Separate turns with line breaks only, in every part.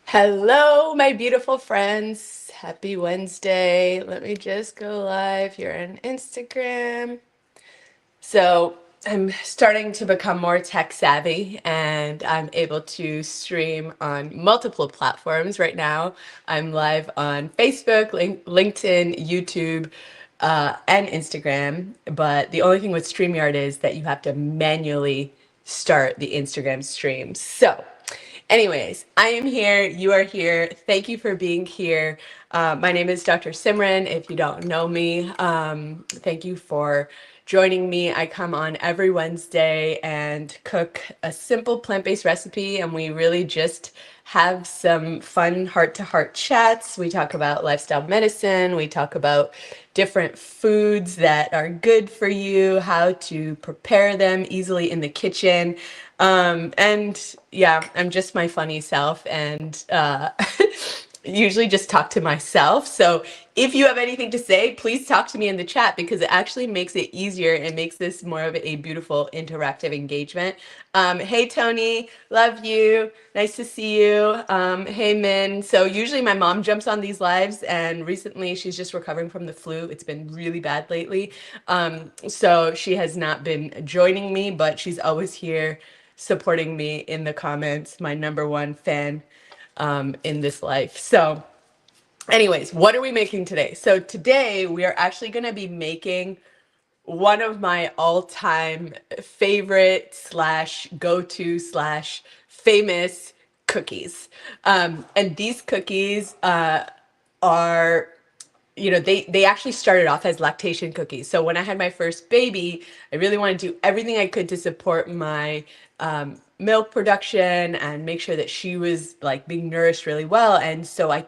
Hello, my beautiful friends. Happy Wednesday. Let me just go live here on Instagram. So, I'm starting to become more tech savvy and I'm able to stream on multiple platforms right now. I'm live on Facebook, LinkedIn, YouTube, and Instagram. But the only thing with StreamYard is that you have to manually start the Instagram stream. So, anyways, I am here. You are here. Thank you for being here. My name is Dr. Simran. If you don't know me, thank you for joining me. I come on every Wednesday and cook a simple plant-based recipe, and we really just have some fun heart-to-heart chats. We talk about lifestyle medicine. We talk about different foods that are good for you, how to prepare them easily in the kitchen. And yeah, I'm just my funny self and usually just talk to myself. So if you have anything to say, please talk to me in the chat because it actually makes it easier and makes this more of a beautiful interactive engagement. Hey, Tony, love you. Nice to see you. Hey, Min. So usually my mom jumps on these lives and recently she's just recovering from the flu. It's been really bad lately. So she has not been joining me, but she's always here supporting me in the comments, my number one fan in this life. So anyways, what are we making today? So today we are actually going to be making one of my all-time favorite slash go-to slash famous cookies. And these cookies are, they actually started off as lactation cookies. So when I had my first baby, I really wanted to do everything I could to support my milk production and make sure that she was like being nourished really well. And so I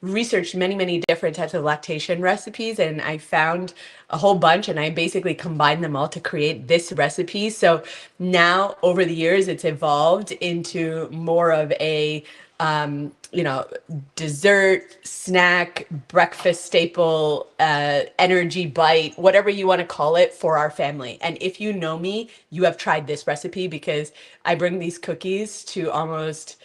researched many different types of lactation recipes and I found a whole bunch and I basically combined them all to create this recipe. So now over the years, it's evolved into more of a dessert, snack, breakfast staple, energy bite, whatever you want to call it for our family. And if you know me, you have tried this recipe because I bring these cookies to almost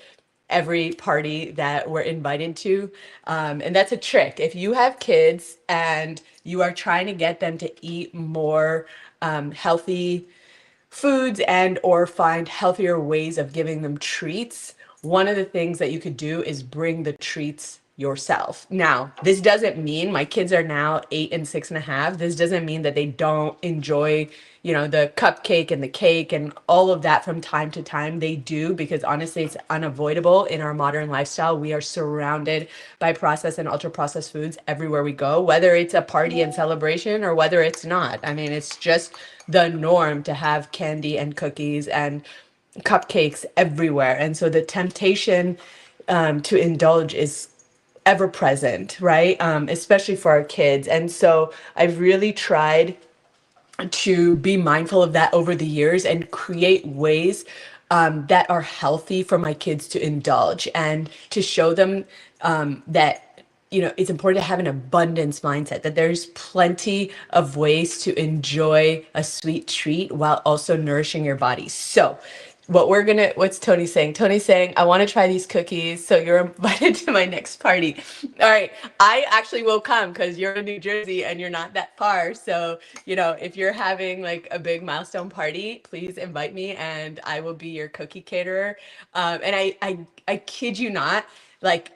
every party that we're invited to. And that's a trick. If you have kids and you are trying to get them to eat more healthy foods and or find healthier ways of giving them treats, one of the things that you could do is bring the treats yourself. Now, this doesn't mean my kids are now 8 and 6.5. This doesn't mean that they don't enjoy, the cupcake and the cake and all of that from time to time. They do because honestly, it's unavoidable in our modern lifestyle. We are surrounded by processed and ultra processed foods everywhere we go, whether it's a party and celebration or whether it's not. I mean, it's just the norm to have candy and cookies and cupcakes everywhere. And so the temptation to indulge is ever present, right? Especially for our kids. And so I've really tried to be mindful of that over the years and create ways that are healthy for my kids to indulge and to show them that it's important to have an abundance mindset, that there's plenty of ways to enjoy a sweet treat while also nourishing your body. So what's Tony saying? Tony's saying, I want to try these cookies, so you're invited to my next party. All right, I actually will come because you're in New Jersey and you're not that far. So, if you're having like a big milestone party, please invite me and I will be your cookie caterer. And I kid you not, like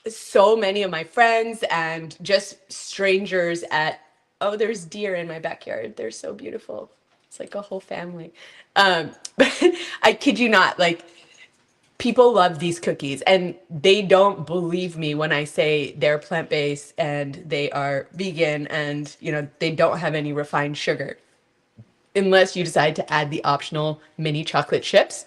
so many of my friends and just strangers oh, there's deer in my backyard. They're so beautiful. It's like a whole family. But I kid you not, like people love these cookies and they don't believe me when I say they're plant-based and they are vegan and, they don't have any refined sugar. Unless you decide to add the optional mini chocolate chips,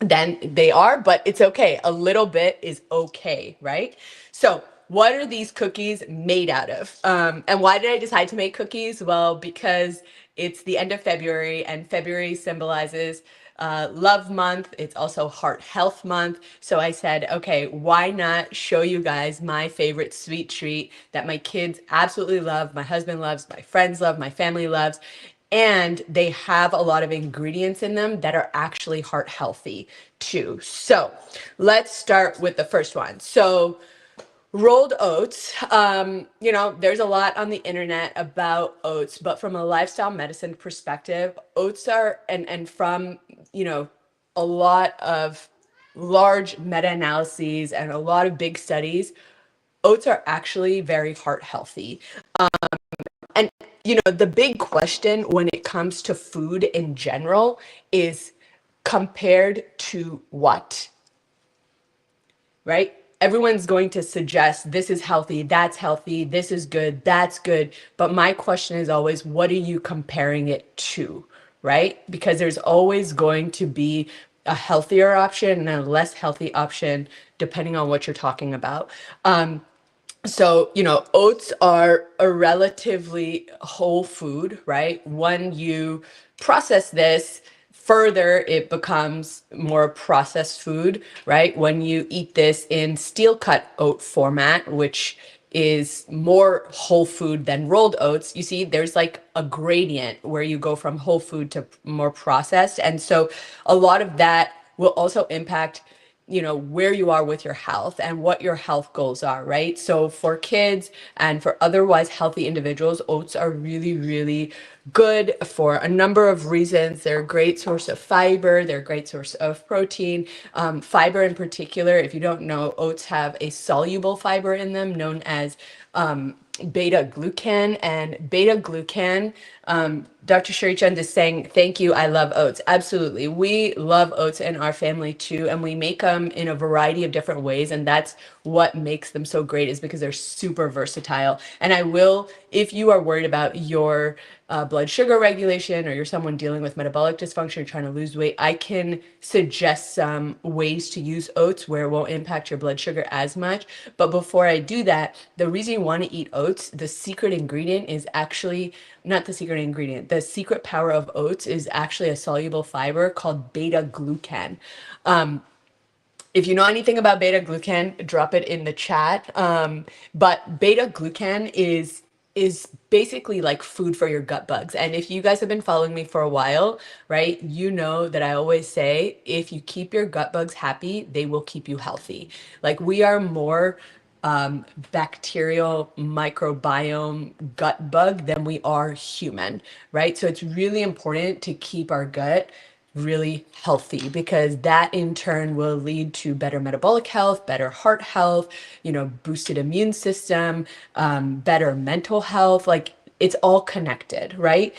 then they are, but it's okay. A little bit is okay, right? So what are these cookies made out of? And why did I decide to make cookies? Well, because it's the end of February and February symbolizes love month. It's also heart health month. So I said, okay, why not show you guys my favorite sweet treat that my kids absolutely love, my husband loves, my friends love, my family loves, and they have a lot of ingredients in them that are actually heart healthy too. So let's start with the first one. So rolled oats, there's a lot on the internet about oats, but from a lifestyle medicine perspective, oats are, and from, a lot of large meta-analyses and a lot of big studies, oats are actually very heart healthy. And, the big question when it comes to food in general is compared to what? Right? Everyone's going to suggest this is healthy, this is good, that's good. But my question is always, what are you comparing it to? Right? Because there's always going to be a healthier option and a less healthy option, depending on what you're talking about. So, oats are a relatively whole food, right? When you process this further, it becomes more processed food, right? When you eat this in steel cut oat format, which is more whole food than rolled oats, you see there's like a gradient where you go from whole food to more processed. And so a lot of that will also impact where you are with your health and what your health goals are, right? So for kids and for otherwise healthy individuals, oats are really, really good for a number of reasons. They're a great source of fiber. They're a great source of protein. Fiber in particular, if you don't know, oats have a soluble fiber in them known as beta glucan. And beta glucan, Dr. Sherry Chand is saying, thank you, I love oats. Absolutely. We love oats in our family too, and we make them in a variety of different ways, and that's what makes them so great, is because they're super versatile. And I will, if you are worried about your blood sugar regulation, or you're someone dealing with metabolic dysfunction, trying to lose weight, I can suggest some ways to use oats where it won't impact your blood sugar as much. But before I do that, the reason you want to eat oats, the secret ingredient is actually not the secret ingredient. The secret power of oats is actually a soluble fiber called beta glucan. If you know anything about beta glucan, drop it in the chat. But beta glucan is basically like food for your gut bugs. And if you guys have been following me for a while, right, you know that I always say, if you keep your gut bugs happy, they will keep you healthy. Like, we are more bacterial microbiome gut bug than we are human, right? So it's really important to keep our gut really healthy, because that in turn will lead to better metabolic health, better heart health, boosted immune system, better mental health. Like, it's all connected, right?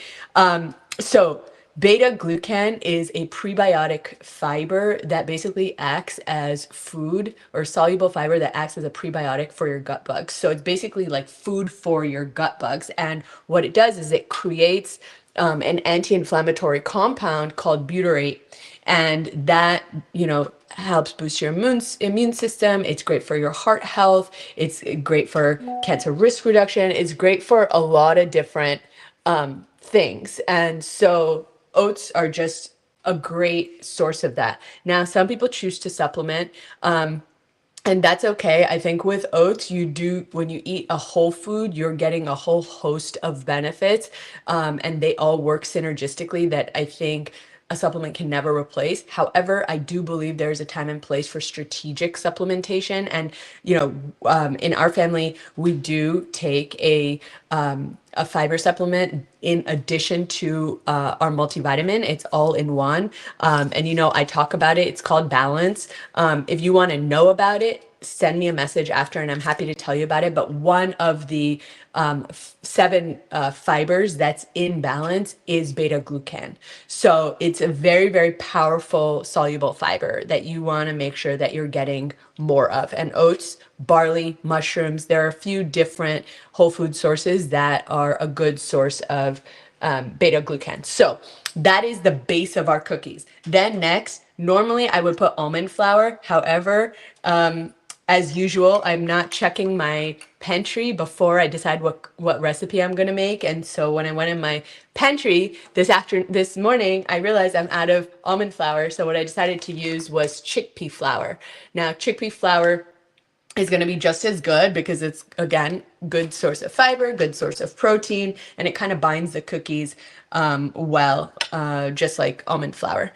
So beta glucan is a prebiotic fiber that basically acts as food, or soluble fiber that acts as a prebiotic for your gut bugs. So it's basically like food for your gut bugs. And what it does is it creates an anti-inflammatory compound called butyrate, and that helps boost your immune system. It's great for your heart health. It's great for cancer risk reduction. It's great for a lot of different things. And so oats are just a great source of that. Now, some people choose to supplement. And that's okay. I think with oats, when you eat a whole food, you're getting a whole host of benefits, and they all work synergistically that I think a supplement can never replace. However, I do believe there's a time and place for strategic supplementation. And, in our family, we do take a fiber supplement in addition to our multivitamin. It's all in one. And, I talk about it. It's called Balance. If you want to know about it, send me a message after and I'm happy to tell you about it. But one of the 7 fibers that's in Balance is beta glucan. So it's a very, very powerful soluble fiber that you want to make sure that you're getting more of. And oats, barley, mushrooms, there are a few different whole food sources that are a good source of beta glucan. So that is the base of our cookies. Then next, normally I would put almond flour. However, as usual, I'm not checking my pantry before I decide what recipe I'm going to make. And so when I went in my pantry this morning, I realized I'm out of almond flour. So what I decided to use was chickpea flour. Now, chickpea flour is going to be just as good because it's, again, good source of fiber, good source of protein, and it kind of binds the cookies well, just like almond flour.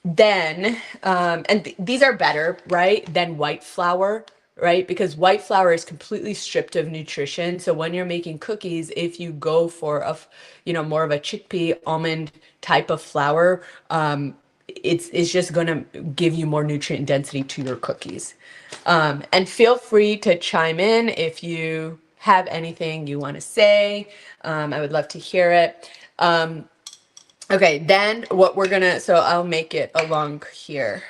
These are better, right, than white flour, right? Because white flour is completely stripped of nutrition. So when you're making cookies, if you go for more of a chickpea almond type of flour, it's just going to give you more nutrient density to your cookies. And feel free to chime in if you have anything you want to say. I would love to hear it. Okay, then what we're gonna, so I'll make it along here.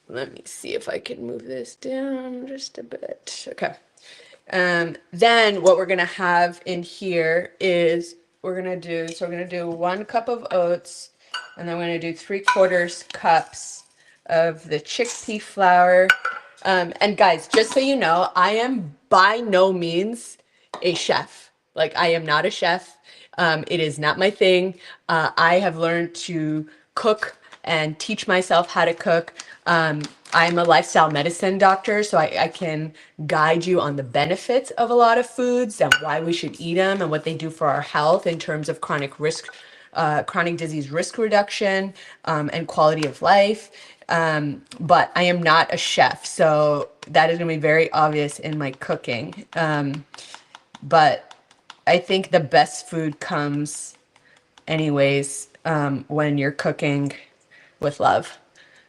Let me see if I can move this down just a bit. Okay. Then what we're gonna have in here is we're gonna do 1 cup of oats, and then we're gonna do 3/4 cups of the chickpea flour. And guys, just so you know, I am by no means a chef. Like, I am not a chef. It is not my thing. I have learned to cook and teach myself how to cook. I'm a lifestyle medicine doctor, so I can guide you on the benefits of a lot of foods and why we should eat them and what they do for our health in terms of chronic disease risk reduction, and quality of life. But I am not a chef, so that is going to be very obvious in my cooking. But I think the best food comes anyways, when you're cooking with love,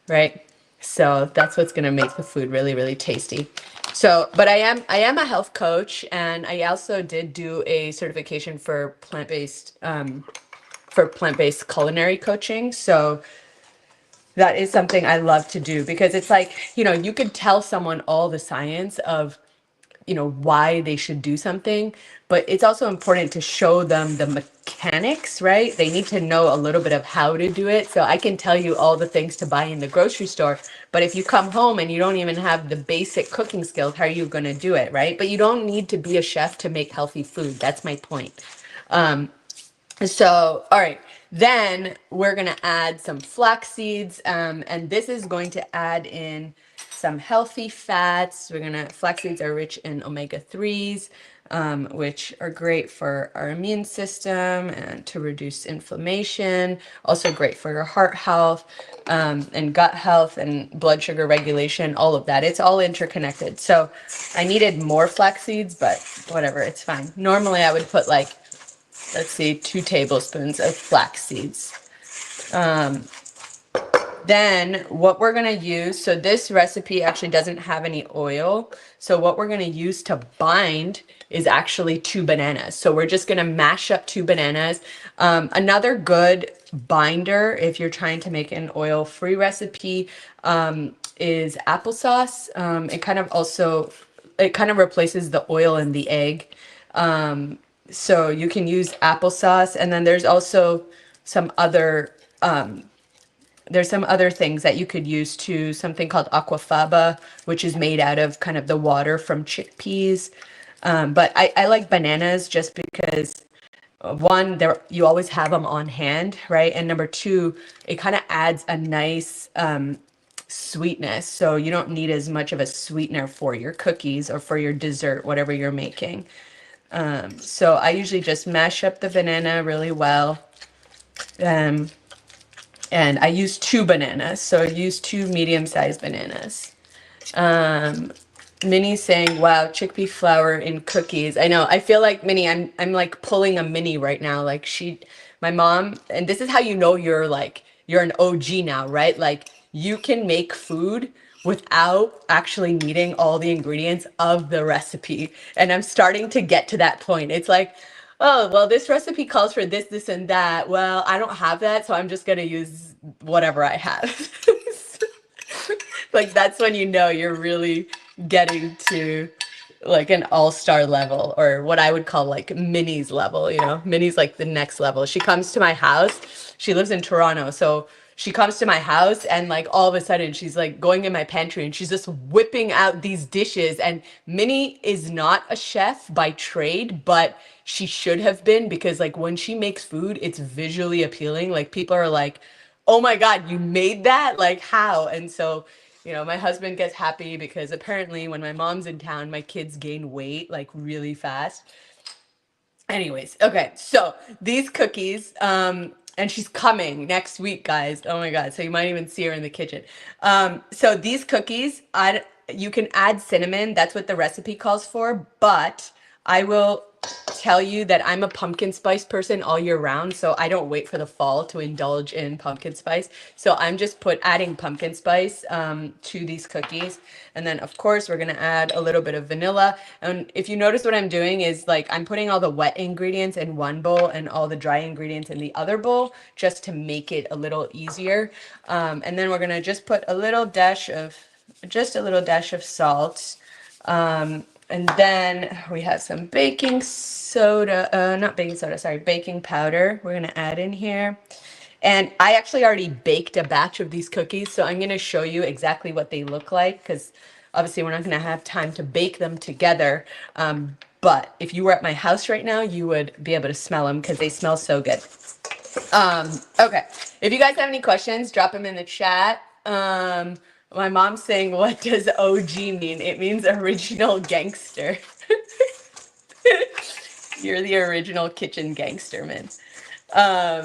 right? So that's what's going to make the food really, really tasty. So, but I am a health coach, and I also did do a certification for plant-based culinary coaching. So that is something I love to do, because it's like, you could tell someone all the science of, why they should do something, but it's also important to show them the mechanics, right? They need to know a little bit of how to do it. So I can tell you all the things to buy in the grocery store, but if you come home and you don't even have the basic cooking skills, how are you going to do it, right? But you don't need to be a chef to make healthy food. That's my point. So, all right, then we're going to add some flax seeds, and this is going to add in some healthy fats. Flax seeds are rich in omega-3s, which are great for our immune system and to reduce inflammation. Also great for your heart health, and gut health and blood sugar regulation, all of that. It's all interconnected. So I needed more flax seeds, but whatever, it's fine. Normally I would put, like, let's see, 2 tablespoons of flax seeds. Then what we're going to use, so this recipe actually doesn't have any oil. So what we're going to use to bind is actually 2 bananas. So we're just going to mash up 2 bananas. Another good binder, if you're trying to make an oil-free recipe, is applesauce. It kind of replaces the oil in the egg. So you can use applesauce, and then there's also some other things that you could use too. Something called aquafaba, which is made out of kind of the water from chickpeas. But I like bananas just because, one, you always have them on hand, right? And number two, it kind of adds a nice sweetness. So you don't need as much of a sweetener for your cookies or for your dessert, whatever you're making. So I usually just mash up the banana really well. And I use 2 bananas, so I use 2 medium-sized bananas. Minnie's saying, "Wow, chickpea flour in cookies." I know. I feel like, Minnie, I'm like pulling a Minnie right now. Like, my mom, and this is how you know you're an OG now, right? Like, you can make food without actually needing all the ingredients of the recipe. And I'm starting to get to that point. It's like, oh, well, this recipe calls for this, this, and that. Well, I don't have that, so I'm just going to use whatever I have. Like, that's when you know you're really getting to like an all-star level, or what I would call like Minnie's level. Minnie's like the next level. She comes to my house. She lives in Toronto, so she comes to my house, and like all of a sudden she's like going in my pantry and she's just whipping out these dishes. And Minnie is not a chef by trade, but she should have been, because like when she makes food, it's visually appealing. Like, people are like, "Oh my God, you made that? Like, how?" And so You know, my husband gets happy because apparently when my mom's in town, my kids gain weight like really fast. Anyways, okay, so these cookies, and she's coming next week, guys. Oh my God, so you might even see her in the kitchen. So these cookies, you can add cinnamon. That's what the recipe calls for, but I will tell you that I'm a pumpkin spice person all year round, so I don't wait for the fall to indulge in pumpkin spice. So I'm just adding pumpkin spice to these cookies. And then of course we're gonna add a little bit of vanilla. And if you notice what I'm doing is like I'm putting all the wet ingredients in one bowl and all the dry ingredients in the other bowl just to make it a little easier. And then we're gonna just put a little dash of salt. And then we have some baking soda, not baking soda, sorry, baking powder we're gonna add in here. And I actually already baked a batch of these cookies, so I'm gonna show you exactly what they look like, because obviously we're not gonna have time to bake them together. But if you were at my house right now, you would be able to smell them because they smell so good. Okay, if you guys have any questions, drop them in the chat. My mom's saying, what does OG mean? It means original gangster. You're the original kitchen gangster, man.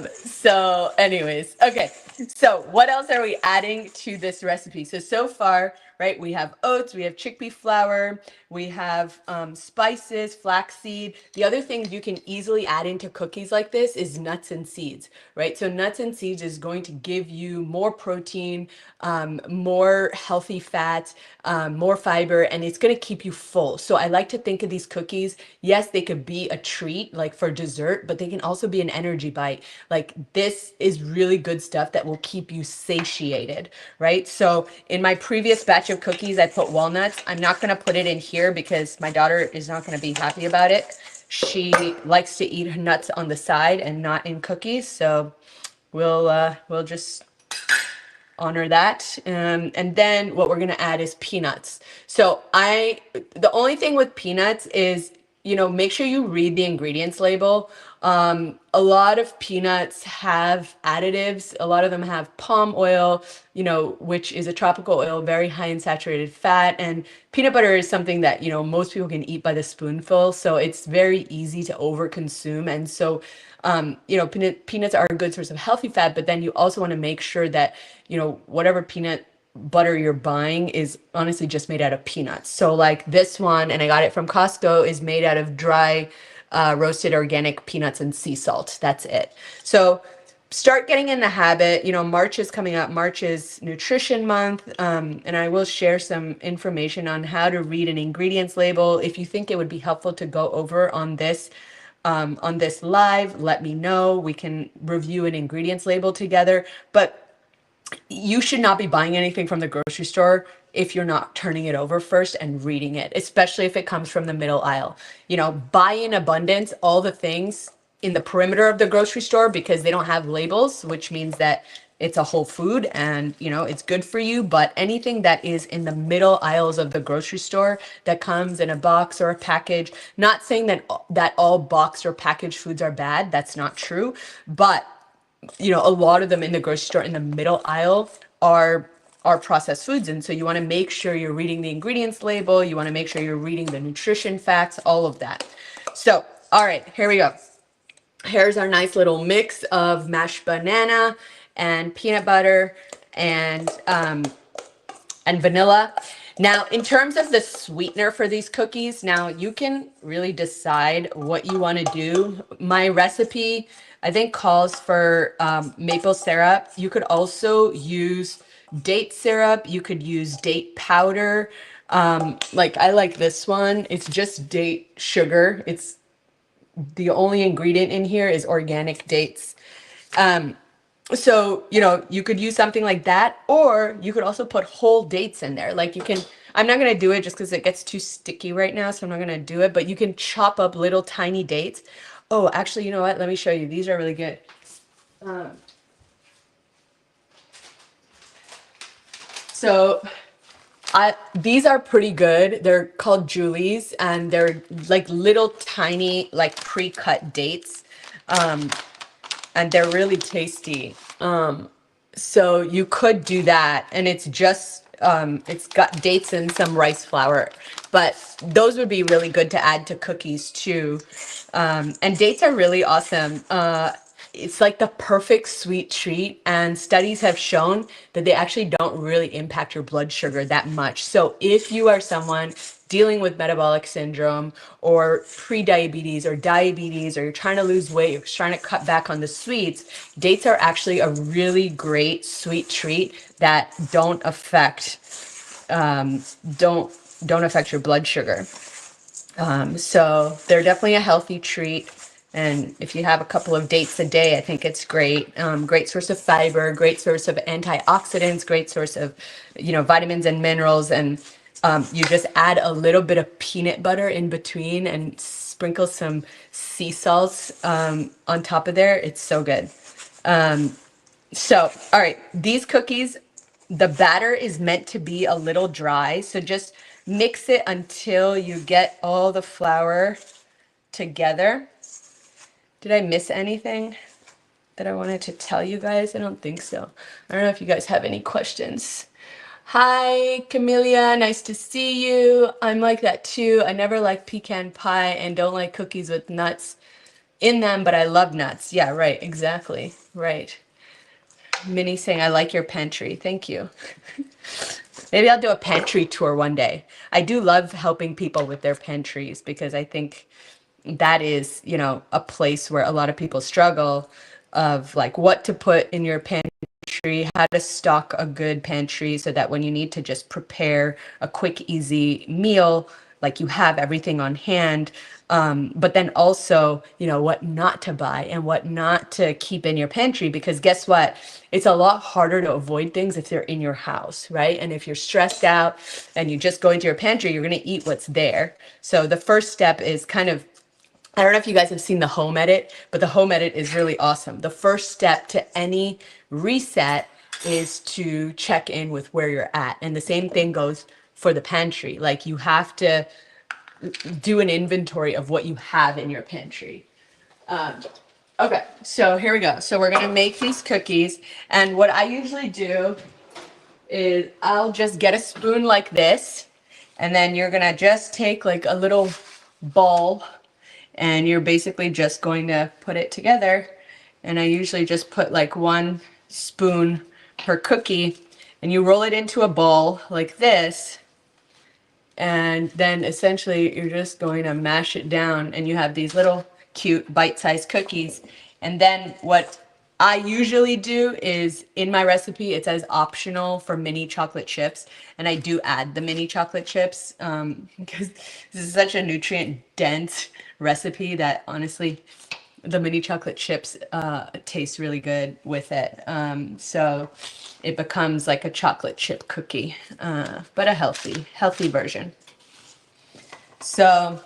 So anyways, okay. So what else are we adding to this recipe? So far, right, we have oats, we have chickpea flour, we have spices, flaxseed. The other thing you can easily add into cookies like this is nuts and seeds, right? So nuts and seeds is going to give you more protein, more healthy fats, more fiber, and it's going to keep you full. So I like to think of these cookies, yes, they could be a treat like for dessert, but they can also be an energy bite. Like this is really good stuff that will keep you satiated, right? So in my previous batch of cookies, I put walnuts. I'm not going to put it in here because my daughter is not going to be happy about it. She likes to eat her nuts on the side and not in cookies. So we'll just honor that. And then what we're going to add is peanuts. So the only thing with peanuts is, you know, make sure you read the ingredients label. A lot of peanuts have additives. A lot of them have palm oil, you know, which is a tropical oil, very high in saturated fat. And peanut butter is something that, you know, most people can eat by the spoonful. So it's very easy to overconsume. And so, you know, peanuts are a good source of healthy fat, but then you also want to make sure that, you know, whatever peanut butter you're buying is honestly just made out of peanuts. So like this one, and I got it from Costco, is made out of dry roasted organic peanuts and sea salt. That's it. So start getting in the habit. You know, March is coming up. March is nutrition month, and I will share some information on how to read an ingredients label. If you think it would be helpful to go over on this live, let me know. We can review an ingredients label together. But you should not be buying anything from the grocery store if you're not turning it over first and reading it, especially if it comes from the middle aisle. You know, buy in abundance all the things in the perimeter of the grocery store because they don't have labels, which means that it's a whole food and, you know, it's good for you. But anything that is in the middle aisles of the grocery store that comes in a box or a package, not saying that all boxed or packaged foods are bad. That's not true. But you know, a lot of them in the grocery store in the middle aisle are processed foods. And so you want to make sure you're reading the ingredients label. You want to make sure you're reading the nutrition facts, all of that. So, all right, here we go. Here's our nice little mix of mashed banana and peanut butter and vanilla. Now, in terms of the sweetener for these cookies, now you can really decide what you want to do. My recipe, I think, calls for maple syrup. You could also use date syrup. You could use date powder. Like I like this one. It's just date sugar. It's the only ingredient in here is organic dates. So, you know, you could use something like that, or you could also put whole dates in there. Like you can, I'm not going to do it just because it gets too sticky right now, so I'm not going to do it, but you can chop up little tiny dates. Oh, actually, you know what? Let me show you. These are really good. So these are pretty good. They're called Julie's, and they're like little tiny, like pre-cut dates. And they're really tasty. So you could do that, and it's just it's got dates and some rice flour, but those would be really good to add to cookies too. And dates are really awesome. It's like the perfect sweet treat, and studies have shown that they actually don't really impact your blood sugar that much. So if you are someone dealing with metabolic syndrome or pre-diabetes or diabetes, or you're trying to lose weight, you're trying to cut back on the sweets, dates are actually a really great sweet treat that don't affect um, don't don't affect your blood sugar. So they're definitely a healthy treat. And if you have a couple of dates a day, I think it's great. Great source of fiber, great source of antioxidants, great source of, vitamins and minerals. And you just add a little bit of peanut butter in between and sprinkle some sea salts on top of there. It's so good. So, all right, these cookies, the batter is meant to be a little dry. So just mix it until you get all the flour together. Did I miss anything that I wanted to tell you guys? I don't think so. I don't know if you guys have any questions. Hi, Camellia. Nice to see you. I'm like that too. I never like pecan pie and don't like cookies with nuts in them, but I love nuts. Yeah, right. Exactly. Right. Minnie saying, I like your pantry. Thank you. Maybe I'll do a pantry tour one day. I do love helping people with their pantries because I think that is, a place where a lot of people struggle of like what to put in your pantry, how to stock a good pantry so that when you need to just prepare a quick, easy meal, like you have everything on hand. But then also, what not to buy and what not to keep in your pantry, because guess what? It's a lot harder to avoid things if they're in your house, right? And if you're stressed out and you just go into your pantry, you're going to eat what's there. So the first step is kind of, I don't know if you guys have seen the home edit, but the home edit is really awesome. The first step to any reset is to check in with where you're at. And the same thing goes for the pantry. Like you have to do an inventory of what you have in your pantry. Okay, so here we go. So we're gonna make these cookies. And what I usually do is I'll just get a spoon like this. And then you're gonna just take like a little ball and you're basically just going to put it together. And I usually just put like 1 spoon per cookie and you roll it into a ball like this. And then essentially you're just going to mash it down and you have these little cute bite-sized cookies. And then what I usually do is in my recipe, it says optional for mini chocolate chips. And I do add the mini chocolate chips because this is such a nutrient dense recipe that honestly, the mini chocolate chips taste really good with it. So it becomes like a chocolate chip cookie, but a healthy version. So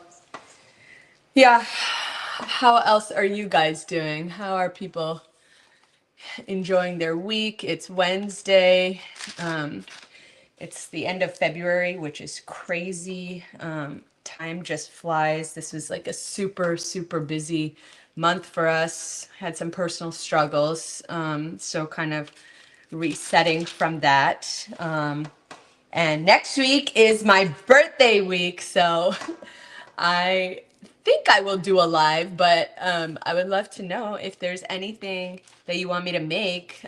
yeah, how else are you guys doing? How are people enjoying their week? It's Wednesday. It's the end of February, which is crazy. Time just flies. This was like a super, super busy month for us. Had some personal struggles. So kind of resetting from that. And next week is my birthday week. So I think I will do a live, but I would love to know if there's anything that you want me to make.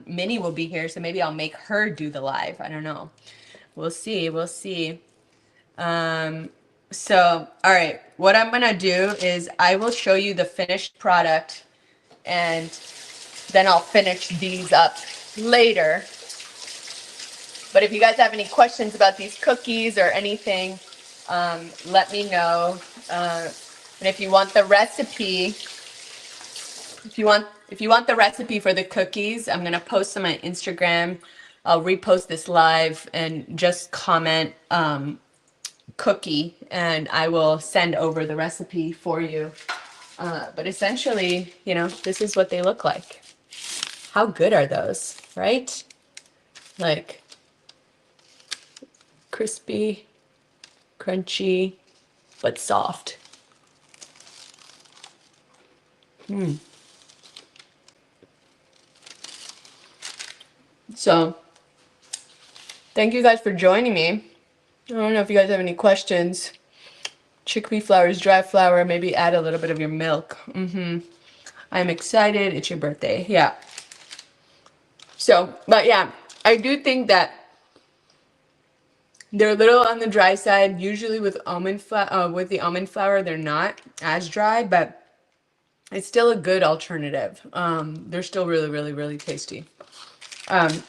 Minnie will be here, so maybe I'll make her do the live. I don't know. We'll see. We'll see. So, all right. What I'm going to do is I will show you the finished product, and then I'll finish these up later. But if you guys have any questions about these cookies or anything, let me know. And if you want the recipe, if you want the recipe for the cookies, I'm gonna post them on Instagram. I'll repost this live and just comment cookie, and I will send over the recipe for you. But essentially, this is what they look like. How good are those, right? Like crispy, crunchy, but soft. So Thank you guys for joining me. I don't know if you guys have any questions. Chickpea flour is dry flour. Maybe add a little bit of your milk. I'm excited. It's your birthday. Yeah. So, but yeah, I do think that they're a little on the dry side. Usually with with the almond flour, they're not as dry, but it's still a good alternative. They're still really, really, really tasty. Um,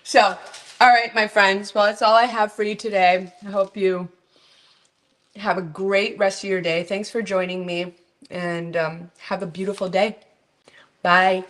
so, all right, my friends. Well, that's all I have for you today. I hope you have a great rest of your day. Thanks for joining me, and have a beautiful day. Bye.